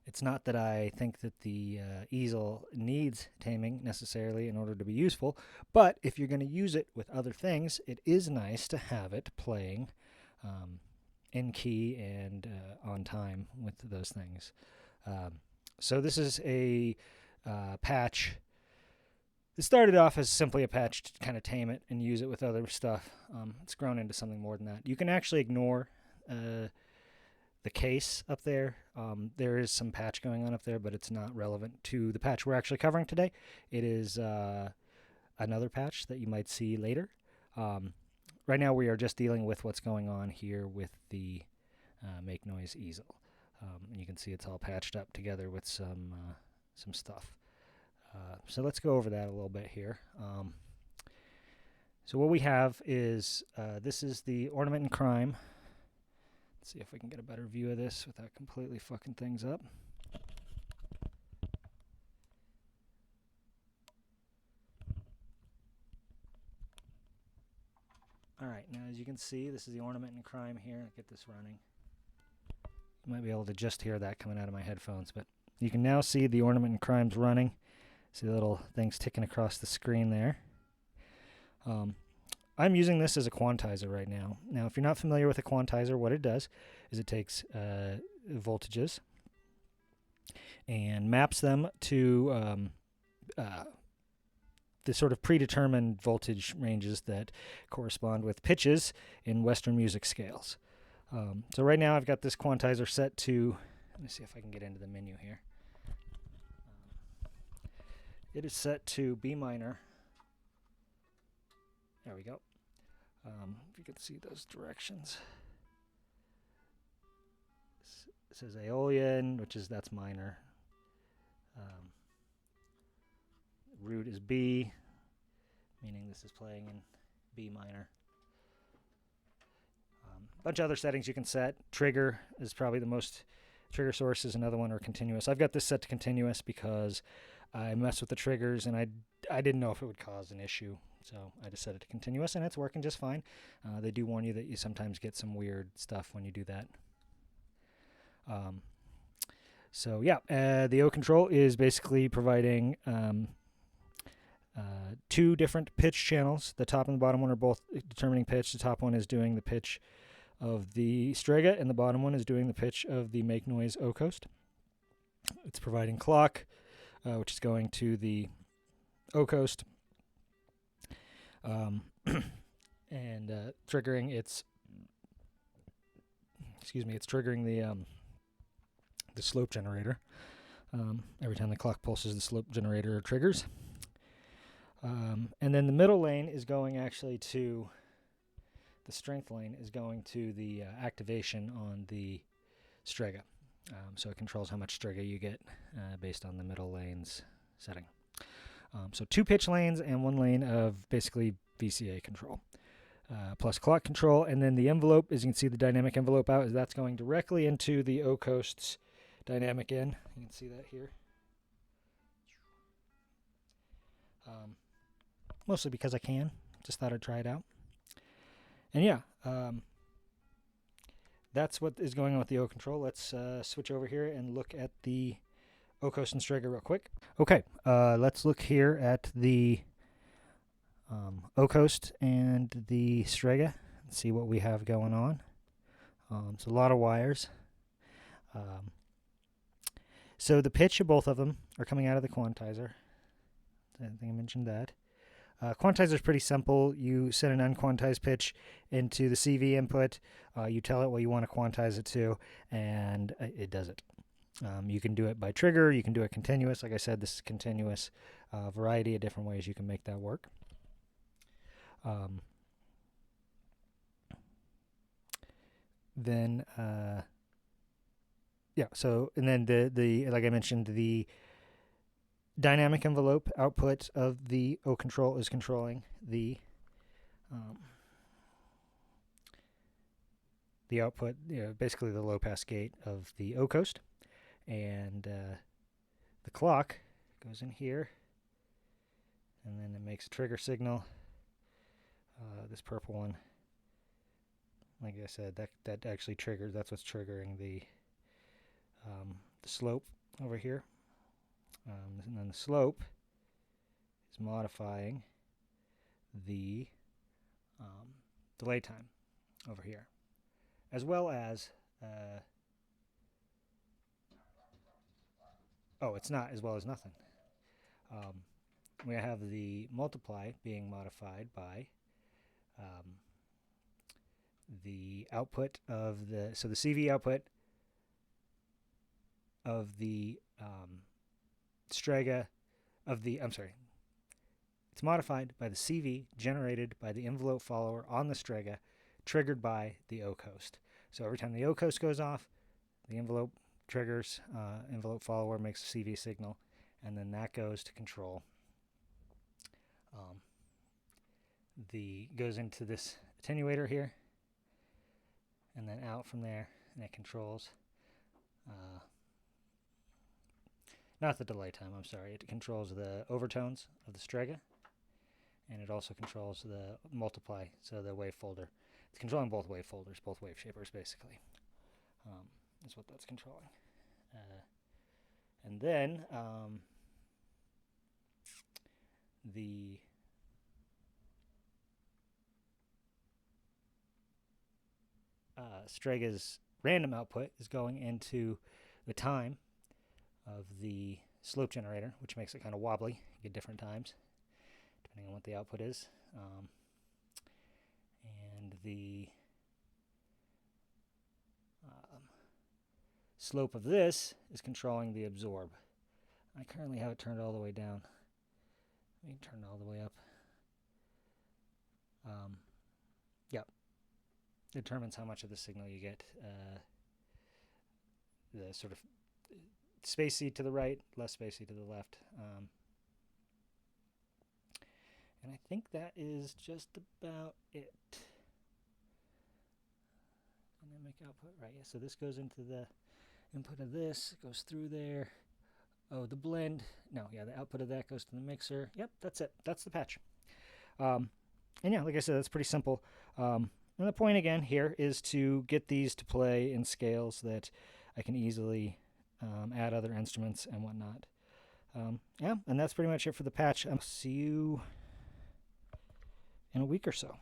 It's not that I think that the easel needs taming necessarily in order to be useful, but if you're going to use it with other things, it is nice to have it playing in key and on time with those things. So this is a patch. It started off as simply a patch to kind of tame it and use it with other stuff. It's grown into something more than that. You can actually ignore the case up there. There is some patch going on up there, but it's not relevant to the patch we're actually covering today. It is another patch that you might see later. Right now we are just dealing with what's going on here with the make noise easel. And you can see it's all patched up together with some stuff. So let's go over that a little bit here. So what we have is, this is the Ornament and Crime. Let's see if we can get a better view of this without completely fucking things up. Alright, now as you can see, this is the Ornament and Crime here. I'll get this running. You might be able to just hear that coming out of my headphones, but you can now see the Ornament and Crime's running. See the little things ticking across the screen there. I'm using this as a quantizer right now. Now, if you're not familiar with a quantizer, what it does is it takes voltages and maps them to the sort of predetermined voltage ranges that correspond with pitches in Western music scales. So right now I've got this quantizer set to, let me see if I can get into the menu here. It is set to B minor. There we go. If you could see those directions. It says Aeolian, that's minor. Root is B, meaning this is playing in B minor. A bunch of other settings you can set. Trigger is probably the most. Trigger source is another one, or continuous. I've got this set to continuous because I messed with the triggers and I didn't know if it would cause an issue. So I just set it to continuous and it's working just fine. They do warn you that you sometimes get some weird stuff when you do that. So yeah, the O control is basically providing two different pitch channels. The top and the bottom one are both determining pitch. The top one is doing the pitch of the Strega and the bottom one is doing the pitch of the make noise O coast. It's providing clock, which is going to the O coast, and triggering its triggering the slope generator. Every time the clock pulses, the slope generator triggers. And then the middle lane is going actually to the strength lane is going to the activation on the Strega. So it controls how much Strega you get based on the middle lane's setting. So 2 pitch lanes and 1 lane of basically VCA control, plus clock control. And then the envelope, as you can see the dynamic envelope out, is that's going directly into the O coast's dynamic in. You can see that here. Mostly because I can. Just thought I'd try it out. And yeah, that's what is going on with the O control. Let's switch over here and look at the O coast and Strega real quick. Okay, let's look here at the O coast and the Strega and see what we have going on. It's a lot of wires. So the pitch of both of them are coming out of the quantizer. I think I mentioned that. Quantizer is pretty simple. You set an unquantized pitch into the CV input. You tell it what you want to quantize it to, and it does it. You can do it by trigger. You can do it continuous. Like I said, this is continuous. Variety of different ways you can make that work. So and then the like I mentioned, the dynamic envelope output of the O control is controlling the output, basically the low pass gate of the O coast, and the clock goes in here, and then it makes a trigger signal. This purple one, like I said, that actually triggers. That's what's triggering the slope over here. And then the slope is modifying the delay time over here, as well as oh, it's not as well as nothing. We have the multiply being modified by the output of the CV output of the Strega of the it's modified by the CV generated by the envelope follower on the Strega, triggered by the O coast. So every time the O coast goes off, the envelope triggers, envelope follower makes a CV signal, and then that goes to control. Goes into this attenuator here, and then out from there, and it controls. Not the delay time, I'm sorry. It controls the overtones of the Strega, and it also controls the multiply, so the wave folder. It's controlling both wave folders, both wave shapers, basically. Is what that's controlling. And then the Strega's random output is going into the time of the slope generator, which makes it kind of wobbly. You get different times depending on what the output is. And the slope of this is controlling the absorb. I currently have it turned all the way down. Let me turn it all the way up. Yep. It determines how much of the signal you get. The sort of spacey to the right, less spacey to the left. And I think that is just about it. Dynamic output, right? Yeah, so this goes into the input of this, it goes through there. Oh, the blend. No, yeah, the output of that goes to the mixer. Yep, that's it. That's the patch. And yeah, like I said, that's pretty simple. And the point again here is to get these to play in scales that I can easily add other instruments and whatnot. Yeah, and that's pretty much it for the patch. I'll see you in a week or so.